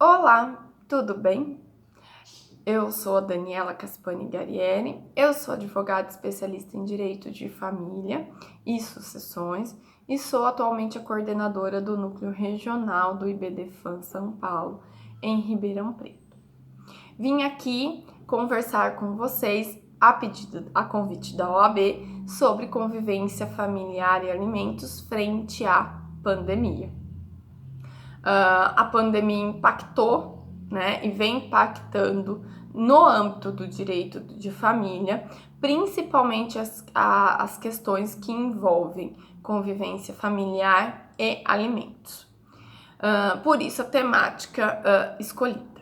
Olá, tudo bem? Eu sou a Daniela Caspani Guerrieri, eu sou advogada especialista em Direito de Família e Sucessões e sou atualmente a coordenadora do Núcleo Regional do IBDFAM São Paulo, em Ribeirão Preto. Vim aqui conversar com vocês a convite da OAB sobre convivência familiar e alimentos frente à pandemia. A pandemia impactou, né, e vem impactando no âmbito do direito de família, principalmente as questões que envolvem convivência familiar e alimentos. Por isso a temática escolhida.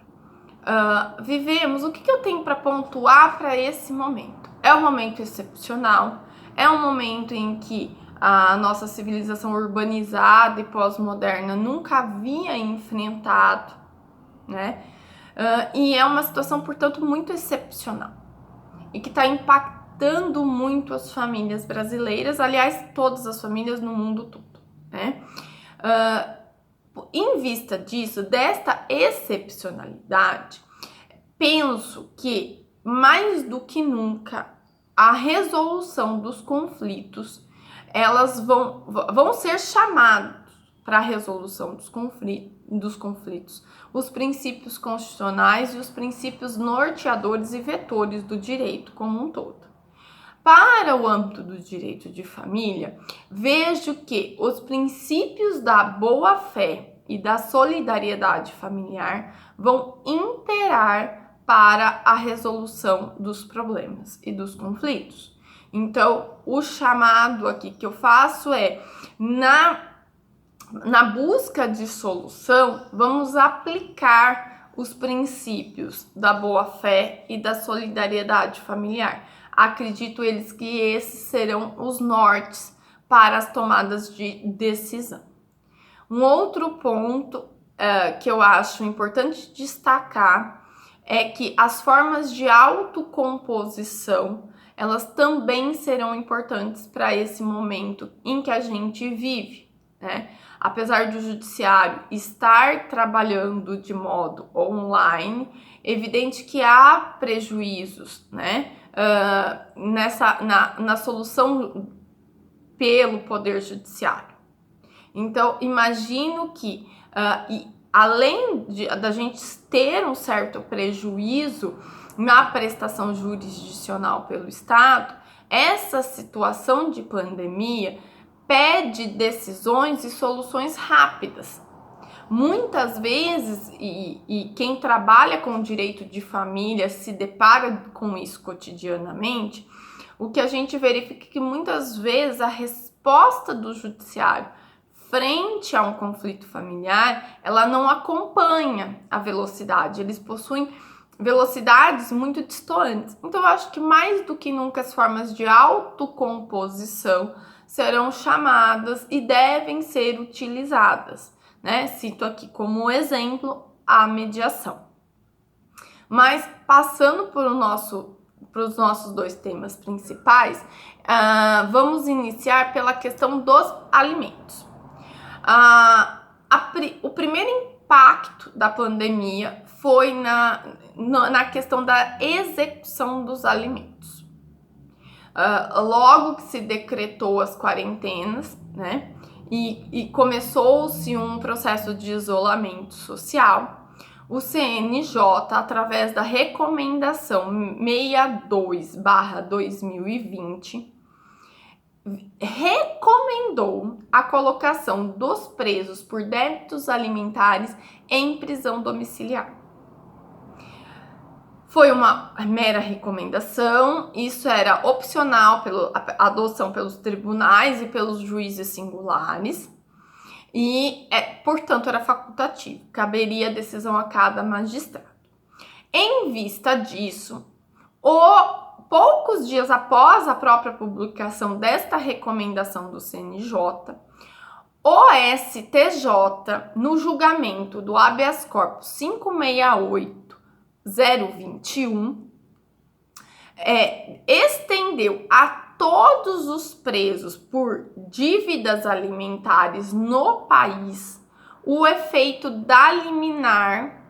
Vivemos, o que eu tenho para pontuar para esse momento? É um momento excepcional, é um momento em que a nossa civilização urbanizada e pós-moderna nunca havia enfrentado, né? E é uma situação, portanto, muito excepcional e que está impactando muito as famílias brasileiras, aliás, todas as famílias no mundo todo, né? Em vista disso, desta excepcionalidade, penso que mais do que nunca a resolução dos conflitos, elas vão ser chamados para a resolução dos conflitos, os princípios constitucionais e os princípios norteadores e vetores do direito como um todo. Para o âmbito do direito de família, vejo que os princípios da boa-fé e da solidariedade familiar vão imperar para a resolução dos problemas e dos conflitos. Então, o chamado aqui que eu faço é, na busca de solução, vamos aplicar os princípios da boa-fé e da solidariedade familiar. Acredito eles que esses serão os nortes para as tomadas de decisão. Um outro ponto que eu acho importante destacar é que as formas de autocomposição, elas também serão importantes para esse momento em que a gente vive, né? Apesar do judiciário estar trabalhando de modo online, evidente que há prejuízos, né? Na solução pelo Poder Judiciário. Então, imagino que, além da gente ter um certo prejuízo na prestação jurisdicional pelo Estado, essa situação de pandemia pede decisões e soluções rápidas. Muitas vezes, e quem trabalha com direito de família se depara com isso cotidianamente, o que a gente verifica é que muitas vezes a resposta do judiciário frente a um conflito familiar, ela não acompanha a velocidade, eles possuem velocidades muito distantes. Então, eu acho que mais do que nunca as formas de autocomposição serão chamadas e devem ser utilizadas, né? Cito aqui como exemplo a mediação. Mas passando para os nossos dois temas principais, vamos iniciar pela questão dos alimentos. O primeiro impacto da pandemia foi na questão da execução dos alimentos. Logo que se decretou as quarentenas, né, e começou-se um processo de isolamento social, o CNJ, através da recomendação 62/2020, recomendou a colocação dos presos por débitos alimentares em prisão domiciliar. Foi uma mera recomendação, isso era opcional pela adoção pelos tribunais e pelos juízes singulares e, portanto, era facultativo, caberia a decisão a cada magistrado. Em vista disso, poucos dias após a própria publicação desta recomendação do CNJ, o STJ, no julgamento do habeas corpus 568/021, estendeu a todos os presos por dívidas alimentares no país o efeito da liminar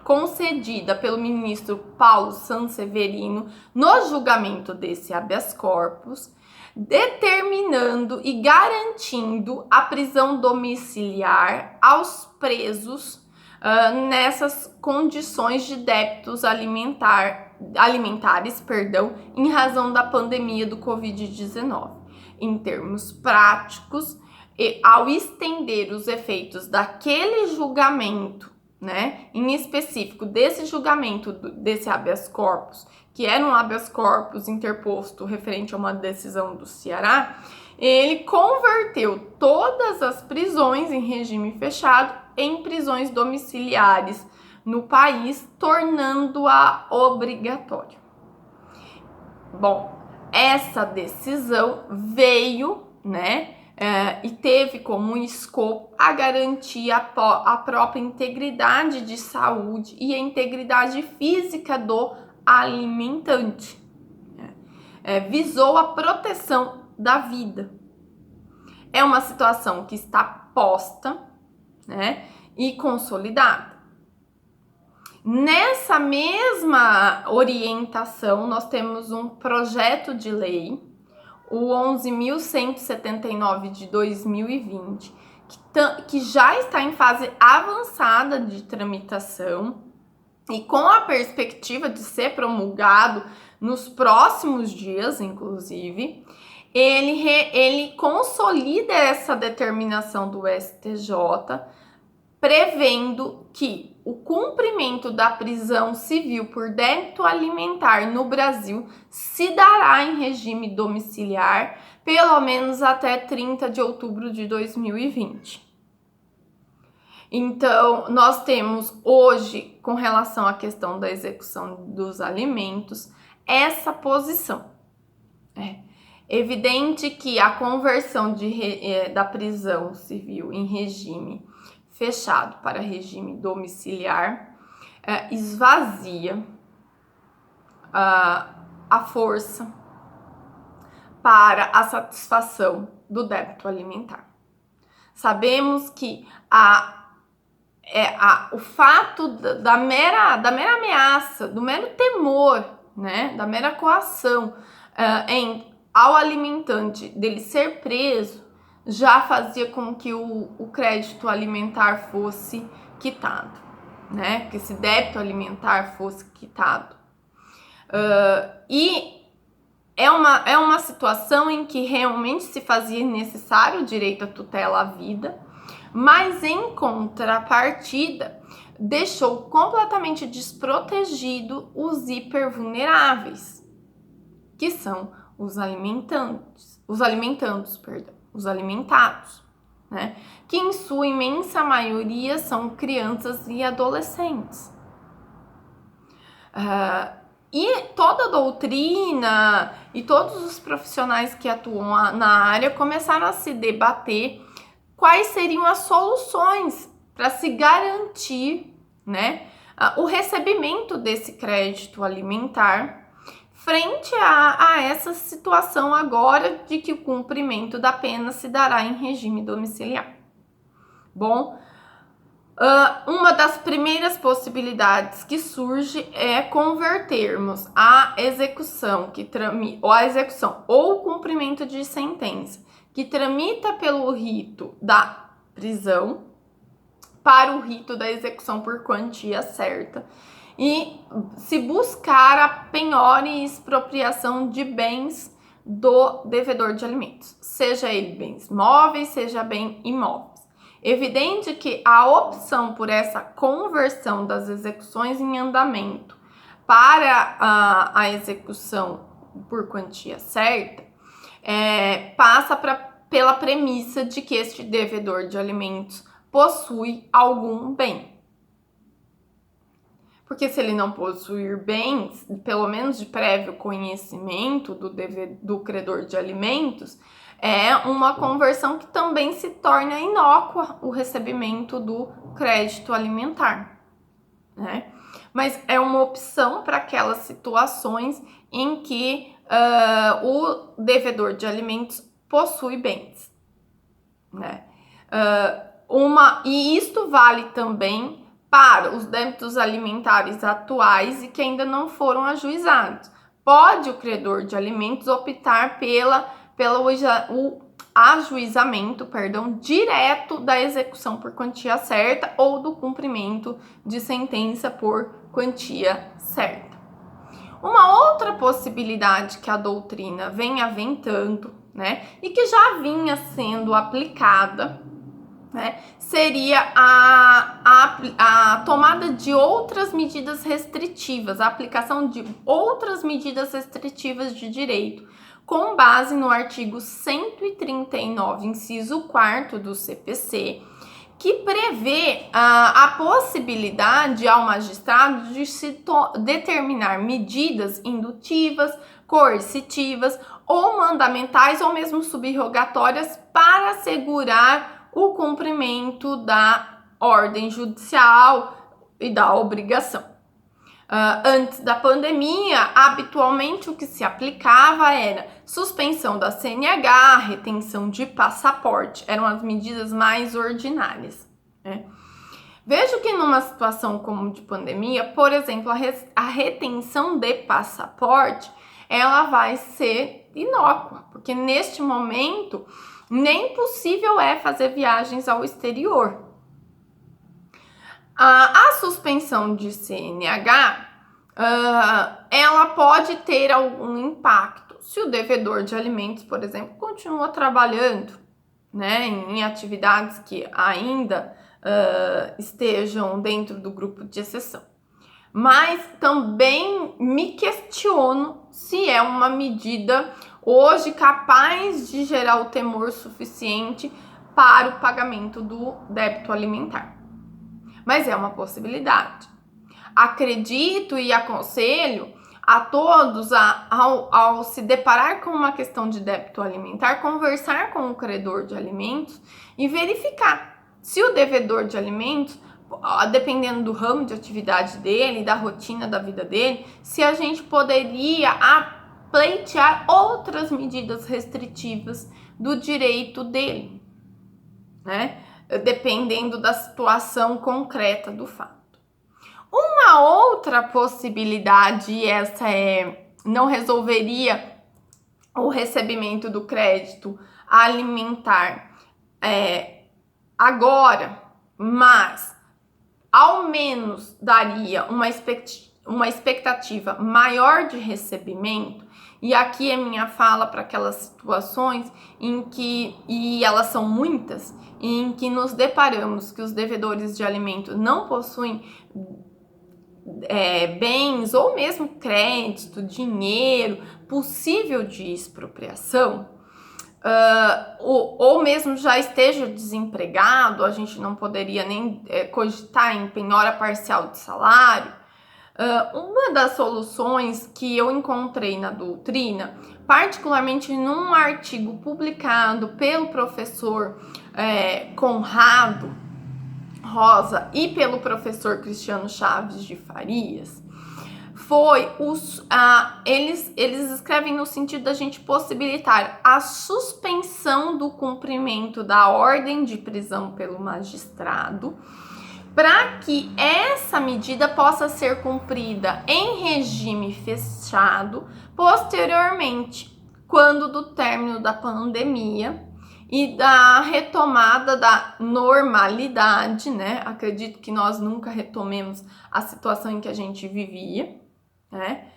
concedida pelo ministro Paulo Sanseverino no julgamento desse habeas corpus, determinando e garantindo a prisão domiciliar aos presos nessas condições de débitos alimentares, em razão da pandemia do Covid-19. Em termos práticos, e ao estender os efeitos daquele julgamento, né, em específico desse julgamento desse habeas corpus, que era um habeas corpus interposto referente a uma decisão do Ceará, ele converteu todas as prisões em regime fechado em prisões domiciliares no país, tornando-a obrigatória. Bom, essa decisão veio, né, e teve como escopo a garantir a própria integridade de saúde e a integridade física do alimentante. Visou a proteção da vida. É uma situação que está posta, né, e consolidada. Nessa mesma orientação, nós temos um projeto de lei, o 11.179 de 2020, que já está em fase avançada de tramitação e com a perspectiva de ser promulgado nos próximos dias, inclusive. Ele consolida essa determinação do STJ, prevendo que o cumprimento da prisão civil por débito alimentar no Brasil se dará em regime domiciliar, pelo menos até 30 de outubro de 2020. Então, nós temos hoje, com relação à questão da execução dos alimentos, essa posição. Evidente que a conversão da prisão civil em regime fechado para regime domiciliar esvazia a força para a satisfação do débito alimentar. Sabemos que o fato da mera ameaça, do mero temor, né, da mera coação ao alimentante dele ser preso, já fazia com que o crédito alimentar fosse quitado, né? Que esse débito alimentar fosse quitado. E é uma situação em que realmente se fazia necessário o direito à tutela à vida, mas em contrapartida deixou completamente desprotegido os hipervulneráveis, que são os alimentados, né? Que em sua imensa maioria são crianças e adolescentes. E toda a doutrina e todos os profissionais que atuam na área começaram a se debater quais seriam as soluções para se garantir, né, o recebimento desse crédito alimentar frente a essa situação agora de que o cumprimento da pena se dará em regime domiciliar. Bom, uma das primeiras possibilidades que surge é convertermos a execução ou o cumprimento de sentença que tramita pelo rito da prisão para o rito da execução por quantia certa e se buscar a penhora e expropriação de bens do devedor de alimentos, seja ele bens móveis, seja bem imóveis. Evidente que a opção por essa conversão das execuções em andamento para a execução por quantia certa passa pela premissa de que este devedor de alimentos possui algum bem. Porque se ele não possuir bens, pelo menos de prévio conhecimento do credor de alimentos, é uma conversão que também se torna inócua o recebimento do crédito alimentar, né? Mas é uma opção para aquelas situações em que o devedor de alimentos possui bens, né? E isto vale também para os débitos alimentares atuais e que ainda não foram ajuizados. Pode o credor de alimentos optar pelo ajuizamento, direto da execução por quantia certa ou do cumprimento de sentença por quantia certa. Uma outra possibilidade que a doutrina vem aventando, né, e que já vinha sendo aplicada, né, seria a tomada de outras medidas restritivas, a aplicação de outras medidas restritivas de direito, com base no artigo 139, inciso 4º do CPC, que prevê a possibilidade ao magistrado de se determinar medidas indutivas, coercitivas ou mandamentais ou mesmo subrogatórias para assegurar o cumprimento da ordem judicial e da obrigação. Antes da pandemia, habitualmente o que se aplicava era suspensão da CNH, retenção de passaporte, eram as medidas mais ordinárias, né? Vejo que numa situação como de pandemia, por exemplo, a retenção de passaporte, ela vai ser inócua, porque neste momento nem possível é fazer viagens ao exterior. A suspensão de CNH, ela pode ter algum impacto se o devedor de alimentos, por exemplo, continua trabalhando, né, em atividades que ainda estejam dentro do grupo de exceção. Mas também me questiono se é uma medida hoje capaz de gerar o temor suficiente para o pagamento do débito alimentar. Mas é uma possibilidade. Acredito e aconselho a todos, ao se deparar com uma questão de débito alimentar, conversar com o credor de alimentos e verificar se o devedor de alimentos, dependendo do ramo de atividade dele, da rotina da vida dele, se a gente poderia pleitear outras medidas restritivas do direito dele, né? Dependendo da situação concreta do fato. Uma outra possibilidade, e essa não resolveria o recebimento do crédito alimentar agora, mas ao menos daria uma expectativa maior de recebimento. E aqui é minha fala para aquelas situações em que, e elas são muitas, em que nos deparamos que os devedores de alimento não possuem bens ou mesmo crédito, dinheiro possível de expropriação, ou mesmo já esteja desempregado, a gente não poderia nem cogitar em penhora parcial de salário. Uma das soluções que eu encontrei na doutrina, particularmente num artigo publicado pelo professor Conrado Rosa e pelo professor Cristiano Chaves de Farias, foi eles escrevem no sentido da gente possibilitar a suspensão do cumprimento da ordem de prisão pelo magistrado, para que essa medida possa ser cumprida em regime fechado posteriormente, quando do término da pandemia e da retomada da normalidade, né? Acredito que nós nunca retomemos a situação em que a gente vivia, né?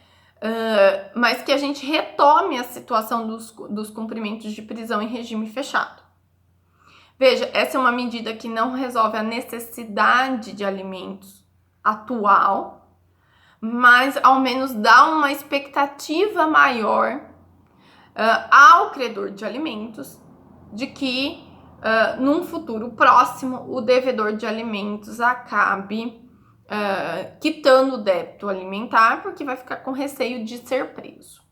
Mas que a gente retome a situação dos cumprimentos de prisão em regime fechado. Veja, essa é uma medida que não resolve a necessidade de alimentos atual, mas ao menos dá uma expectativa maior ao credor de alimentos de que num futuro próximo o devedor de alimentos acabe quitando o débito alimentar, porque vai ficar com receio de ser preso.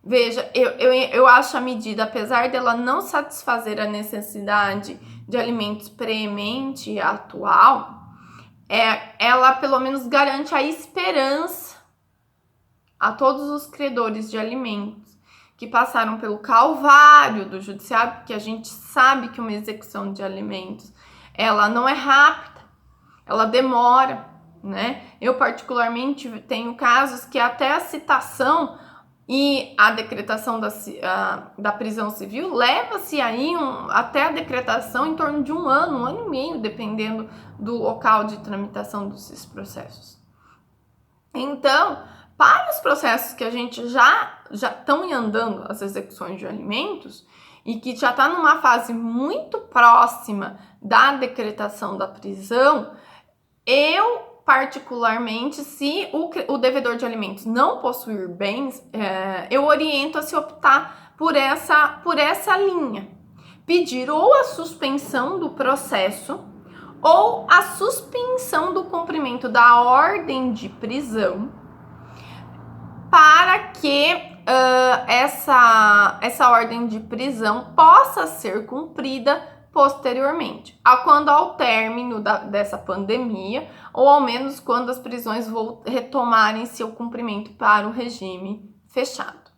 Veja, eu acho a medida, apesar dela não satisfazer a necessidade de alimentos premente atual, ela pelo menos garante a esperança a todos os credores de alimentos que passaram pelo calvário do judiciário, porque a gente sabe que uma execução de alimentos, ela não é rápida, ela demora, né? Eu particularmente tenho casos que até a citação e a decretação da prisão civil leva-se aí até a decretação em torno de um ano e meio, dependendo do local de tramitação desses processos. Então, para os processos que a gente já estão andando, as execuções de alimentos, e que já está numa fase muito próxima da decretação da prisão, eu particularmente, se o devedor de alimentos não possuir bens, eu oriento a se optar por essa linha. Pedir ou a suspensão do processo ou a suspensão do cumprimento da ordem de prisão para que essa ordem de prisão possa ser cumprida posteriormente, quando ao término dessa pandemia, ou ao menos quando as prisões retomarem seu cumprimento para o regime fechado.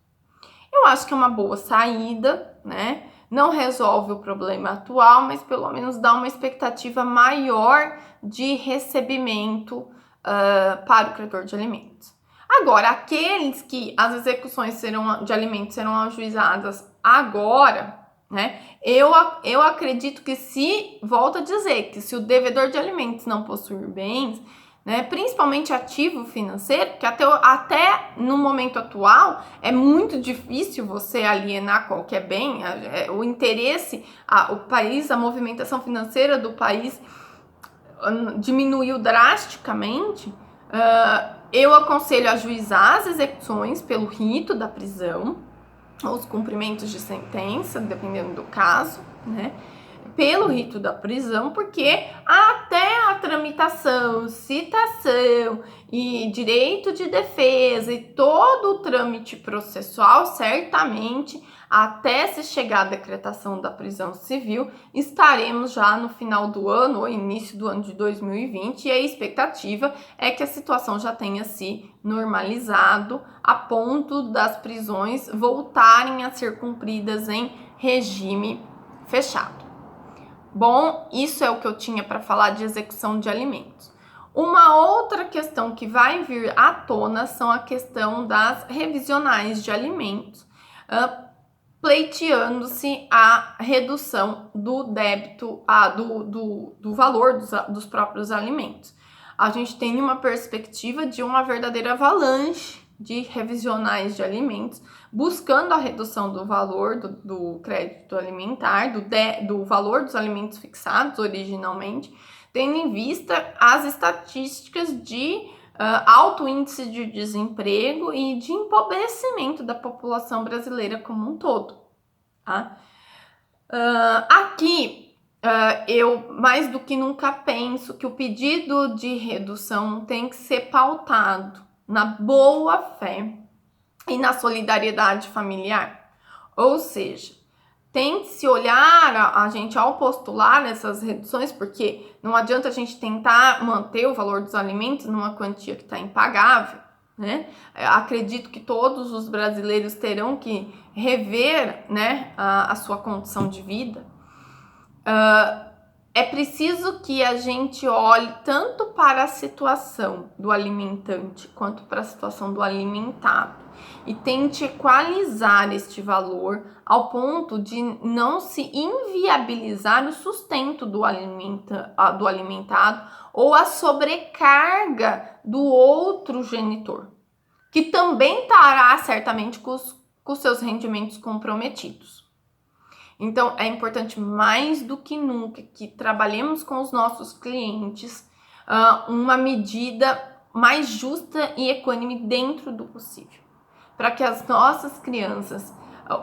Eu acho que é uma boa saída, né? Não resolve o problema atual, mas pelo menos dá uma expectativa maior de recebimento para o credor de alimentos. Agora, aqueles que as execuções de alimentos serão ajuizadas agora, né? Eu acredito que volto a dizer, que se o devedor de alimentos não possuir bens, né, principalmente ativo financeiro, que até no momento atual é muito difícil você alienar qualquer bem, o interesse, o país, a movimentação financeira do país diminuiu drasticamente. Eu aconselho a ajuizar as execuções pelo rito da prisão, ou os cumprimentos de sentença, dependendo do caso, né? Pelo rito da prisão, porque até a tramitação, citação e direito de defesa e todo o trâmite processual, certamente, até se chegar à decretação da prisão civil, estaremos já no final do ano ou início do ano de 2020, e a expectativa é que a situação já tenha se normalizado a ponto das prisões voltarem a ser cumpridas em regime fechado. Bom, isso é o que eu tinha para falar de execução de alimentos. Uma outra questão que vai vir à tona são a questão das revisionais de alimentos, pleiteando-se a redução do débito, do valor dos próprios alimentos. A gente tem uma perspectiva de uma verdadeira avalanche de revisionais de alimentos, buscando a redução do valor do crédito alimentar, do valor dos alimentos fixados originalmente, tendo em vista as estatísticas de alto índice de desemprego e de empobrecimento da população brasileira como um todo. Tá? Aqui, eu mais do que nunca penso que o pedido de redução tem que ser pautado na boa fé e na solidariedade familiar. Ou seja, tem que se olhar a gente ao postular essas reduções, porque não adianta a gente tentar manter o valor dos alimentos numa quantia que está impagável, né? Acredito que todos os brasileiros terão que rever, né, a sua condição de vida. É preciso que a gente olhe tanto para a situação do alimentante quanto para a situação do alimentado e tente equalizar este valor ao ponto de não se inviabilizar o sustento do alimentado ou a sobrecarga do outro genitor, que também estará certamente com os seus rendimentos comprometidos. Então, é importante mais do que nunca que trabalhemos com os nossos clientes uma medida mais justa e equânime dentro do possível, para que as nossas crianças,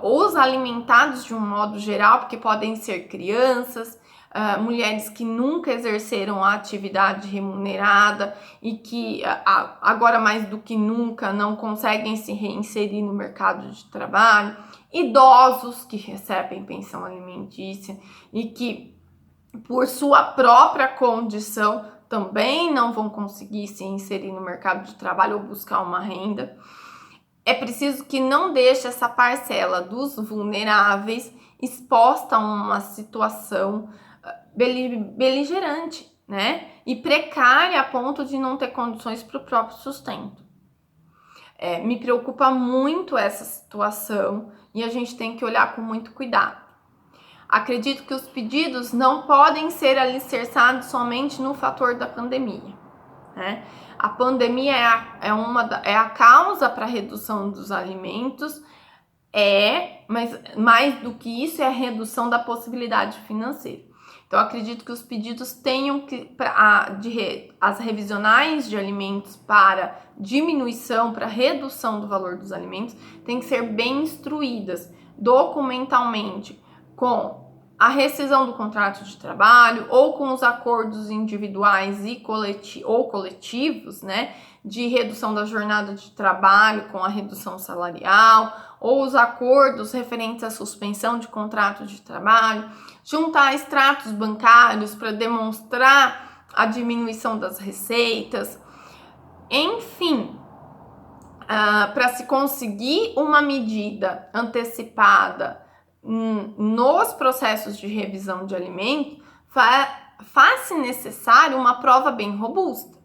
os alimentados de um modo geral, porque podem ser crianças, mulheres que nunca exerceram a atividade remunerada e que agora mais do que nunca não conseguem se reinserir no mercado de trabalho, idosos que recebem pensão alimentícia e que, por sua própria condição, também não vão conseguir se inserir no mercado de trabalho ou buscar uma renda. É preciso que não deixe essa parcela dos vulneráveis exposta a uma situação beligerante, né? E precária a ponto de não ter condições para o próprio sustento. Me preocupa muito essa situação e a gente tem que olhar com muito cuidado. Acredito que os pedidos não podem ser alicerçados somente no fator da pandemia, né? A pandemia é a causa para a redução dos alimentos, mas mais do que isso é a redução da possibilidade financeira. Então, acredito que os pedidos tenham que, as revisionais de alimentos para diminuição, para redução do valor dos alimentos, têm que ser bem instruídas documentalmente com a rescisão do contrato de trabalho ou com os acordos individuais ou coletivos, né, de redução da jornada de trabalho com a redução salarial, ou os acordos referentes à suspensão de contrato de trabalho, juntar extratos bancários para demonstrar a diminuição das receitas, enfim, para se conseguir uma medida antecipada nos processos de revisão de alimentos, faz-se necessário uma prova bem robusta.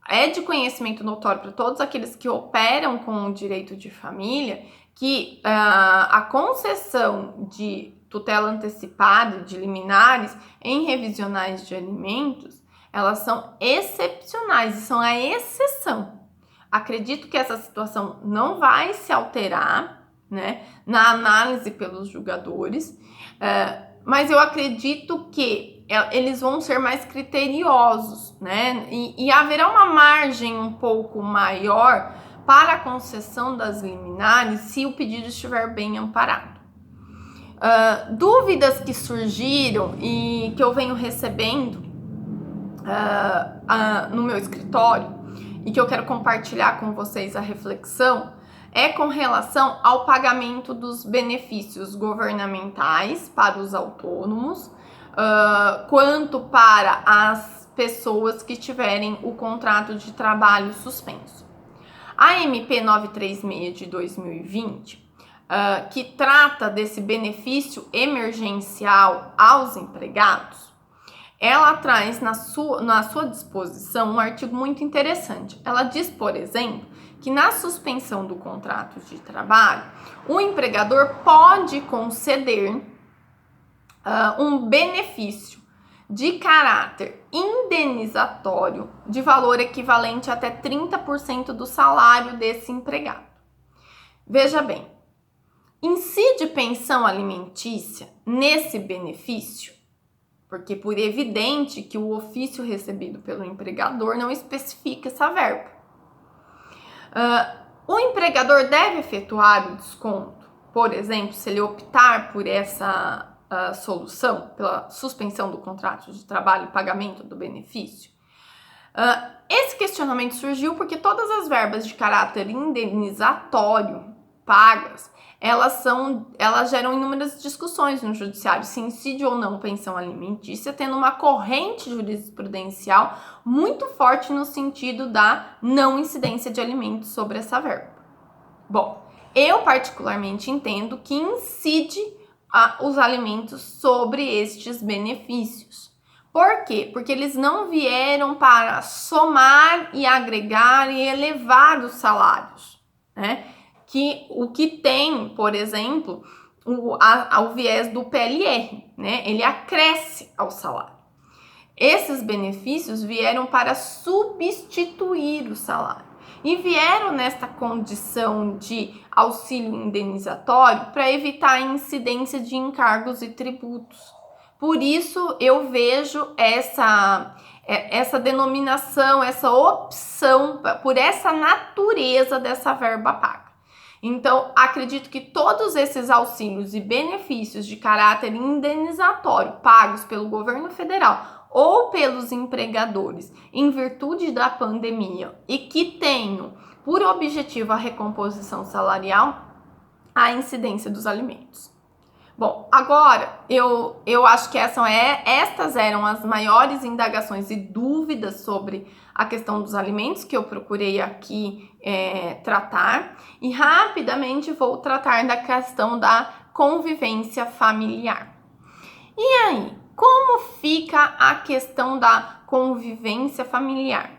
É de conhecimento notório para todos aqueles que operam com o direito de família que a concessão de tutela antecipada de liminares em revisionais de alimentos, elas são excepcionais e são a exceção. Acredito que essa situação não vai se alterar, né, na análise pelos julgadores, mas eu acredito que eles vão ser mais criteriosos, né, e haverá uma margem um pouco maior para a concessão das liminares se o pedido estiver bem amparado. Dúvidas que surgiram e que eu venho recebendo no meu escritório e que eu quero compartilhar com vocês a reflexão é com relação ao pagamento dos benefícios governamentais para os autônomos, quanto para as pessoas que tiverem o contrato de trabalho suspenso. A MP 936 de 2020, que trata desse benefício emergencial aos empregados, ela traz na sua disposição um artigo muito interessante. Ela diz, por exemplo, que na suspensão do contrato de trabalho, o empregador pode conceder um benefício de caráter indenizatório de valor equivalente a até 30% do salário desse empregado. Veja bem, incide pensão alimentícia nesse benefício? Porque por evidente que o ofício recebido pelo empregador não especifica essa verba. O empregador deve efetuar o desconto, por exemplo, se ele optar por essa solução, pela suspensão do contrato de trabalho e pagamento do benefício? Esse questionamento surgiu porque todas as verbas de caráter indenizatório pagas, elas geram inúmeras discussões no judiciário, se incide ou não pensão alimentícia, tendo uma corrente jurisprudencial muito forte no sentido da não incidência de alimentos sobre essa verba. Bom, eu particularmente entendo que incide os alimentos sobre estes benefícios. Por quê? Porque eles não vieram para somar e agregar e elevar os salários, né? O que tem, por exemplo, o viés do PLR, né? Ele acresce ao salário. Esses benefícios vieram para substituir o salário e vieram nesta condição de auxílio indenizatório para evitar a incidência de encargos e tributos. Por isso eu vejo essa denominação, essa opção por essa natureza dessa verba paga. Então, acredito que todos esses auxílios e benefícios de caráter indenizatório pagos pelo governo federal ou pelos empregadores em virtude da pandemia e que tenham por objetivo a recomposição salarial, a incidência dos alimentos. Bom, agora eu acho que estas eram as maiores indagações e dúvidas sobre a questão dos alimentos que eu procurei aqui tratar, e rapidamente vou tratar da questão da convivência familiar. E aí, Como fica a questão da convivência familiar?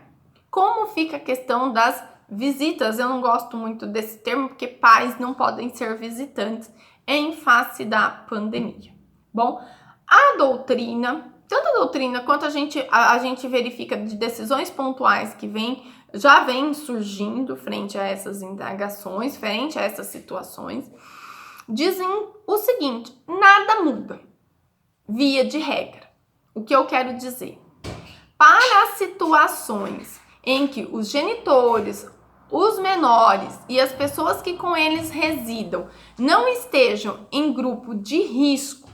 Como fica a questão das visitas? Eu não gosto muito desse termo, porque pais não podem ser visitantes em face da pandemia. Bom, a doutrina, tanto a doutrina quanto a gente verifica de decisões pontuais que já vem surgindo frente a essas indagações, frente a essas situações, dizem o seguinte: nada muda, via de regra. O que eu quero dizer? Para as situações em que os genitores, os menores e as pessoas que com eles residam não estejam em grupo de risco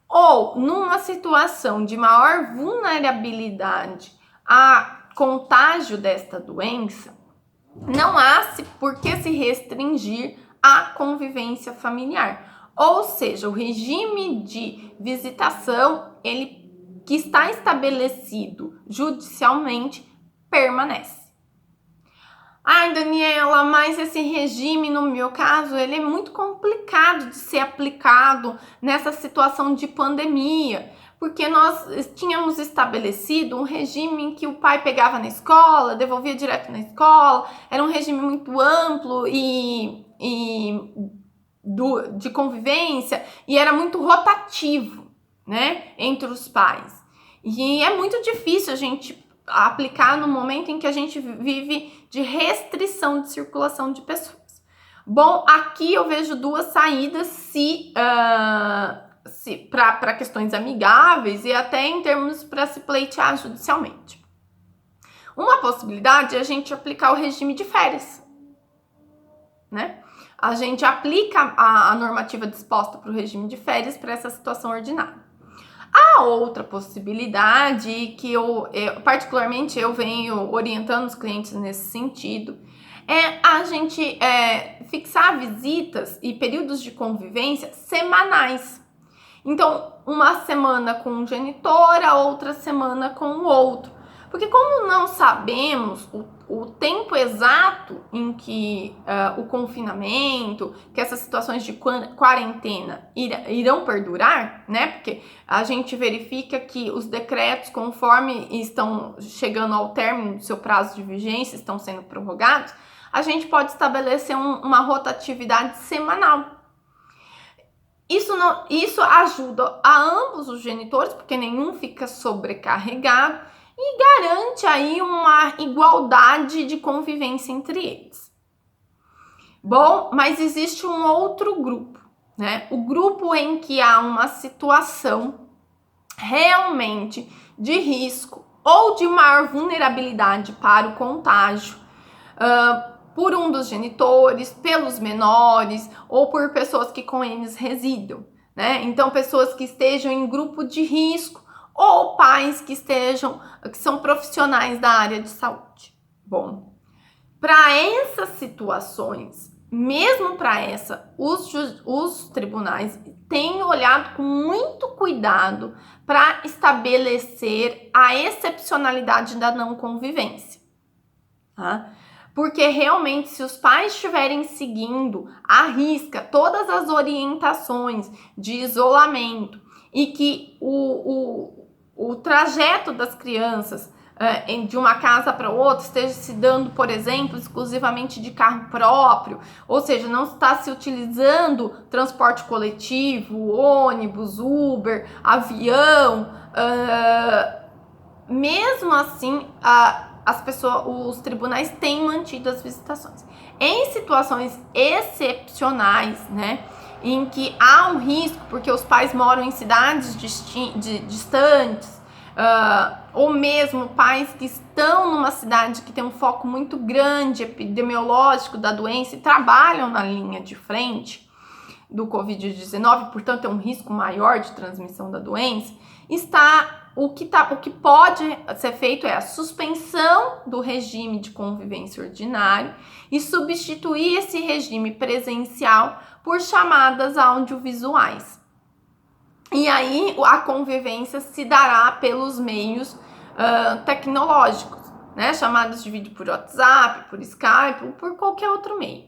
ou numa situação de maior vulnerabilidade a contágio desta doença, não há por que se restringir a convivência familiar. Ou seja, o regime de visitação, ele que está estabelecido judicialmente, permanece. Ai, Daniela, mas esse regime, no meu caso, ele é muito complicado de ser aplicado nessa situação de pandemia, porque nós tínhamos estabelecido um regime em que o pai pegava na escola, devolvia direto na escola, era um regime muito amplo de convivência, e era muito rotativo, né, entre os pais. E é muito difícil a gente aplicar no momento em que a gente vive de restrição de circulação de pessoas. Bom, aqui eu vejo duas saídas para questões amigáveis e até em termos para se pleitear judicialmente. Uma possibilidade é a gente aplicar o regime de férias, né? A gente aplica a normativa disposta para o regime de férias para essa situação ordinária. A outra possibilidade, que particularmente eu venho orientando os clientes nesse sentido, é a gente fixar visitas e períodos de convivência semanais. Então, uma semana com um genitor, a outra semana com o outro. Porque como não sabemos o tempo exato em que o confinamento, que essas situações de quarentena irão perdurar, né? Porque a gente verifica que os decretos, conforme estão chegando ao término do seu prazo de vigência, estão sendo prorrogados, a gente pode estabelecer uma rotatividade semanal. Isso ajuda a ambos os genitores, porque nenhum fica sobrecarregado, e garante aí uma igualdade de convivência entre eles. Bom, mas existe um outro grupo, né? O grupo em que há uma situação realmente de risco ou de maior vulnerabilidade para o contágio, por um dos genitores, pelos menores ou por pessoas que com eles residam, né? Então, pessoas que estejam em grupo de risco ou pais que são profissionais da área de saúde. Bom, para essas situações, mesmo para os tribunais têm olhado com muito cuidado para estabelecer a excepcionalidade da não convivência, tá? Porque realmente, se os pais estiverem seguindo à risca todas as orientações de isolamento e que o trajeto das crianças de uma casa para outra esteja se dando, por exemplo, exclusivamente de carro próprio, ou seja, não está se utilizando transporte coletivo, ônibus, Uber, avião, mesmo assim, os tribunais têm mantido as visitações. Em situações excepcionais, né, em que há um risco, porque os pais moram em cidades distantes, ou mesmo pais que estão numa cidade que tem um foco muito grande epidemiológico da doença e trabalham na linha de frente do Covid-19, portanto é um risco maior de transmissão da doença, o que pode ser feito é a suspensão do regime de convivência ordinário e substituir esse regime presencial por chamadas audiovisuais. E aí a convivência se dará pelos meios tecnológicos, né? Chamadas de vídeo por WhatsApp, por Skype ou por qualquer outro meio.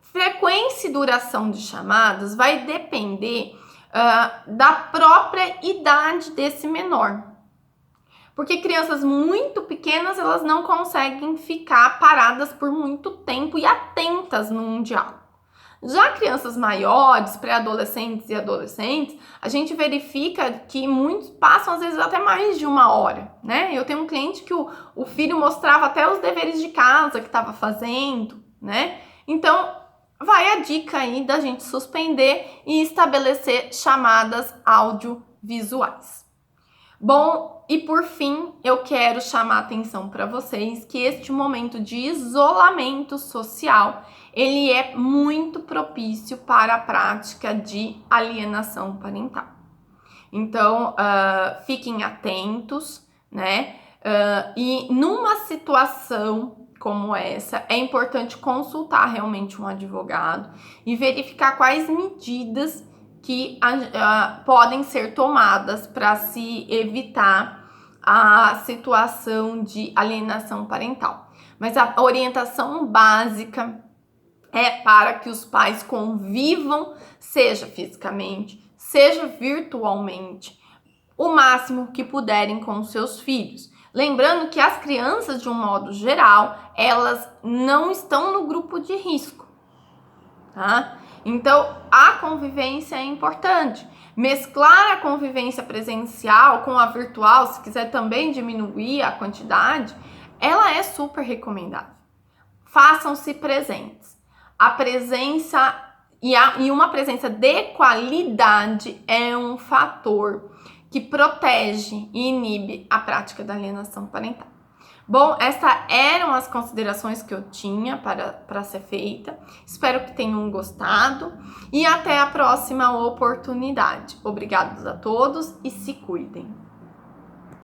Frequência e duração de chamadas vai depender da própria idade desse menor. Porque crianças muito pequenas, elas não conseguem ficar paradas por muito tempo e atentas num diálogo. Já crianças maiores, pré-adolescentes e adolescentes, a gente verifica que muitos passam às vezes até mais de 1 hora, né? Eu tenho um cliente que o filho mostrava até os deveres de casa que estava fazendo, né? Então, vai a dica aí da gente suspender e estabelecer chamadas audiovisuais. Bom, e por fim, eu quero chamar a atenção para vocês que este momento de isolamento social, ele é muito propício para a prática de alienação parental. Então, fiquem atentos, né? E numa situação como essa, é importante consultar realmente um advogado e verificar quais medidas que podem ser tomadas para se evitar a situação de alienação parental. Mas a orientação básica é para que os pais convivam, seja fisicamente, seja virtualmente, o máximo que puderem com seus filhos. Lembrando que as crianças, de um modo geral, elas não estão no grupo de risco, tá? Então, a convivência é importante. Mesclar a convivência presencial com a virtual, se quiser também diminuir a quantidade, ela é super recomendável. Façam-se presentes. A presença e uma presença de qualidade é um fator que protege e inibe a prática da alienação parental. Bom, essas eram as considerações que eu tinha para ser feita. Espero que tenham gostado e até a próxima oportunidade. Obrigados a todos e se cuidem.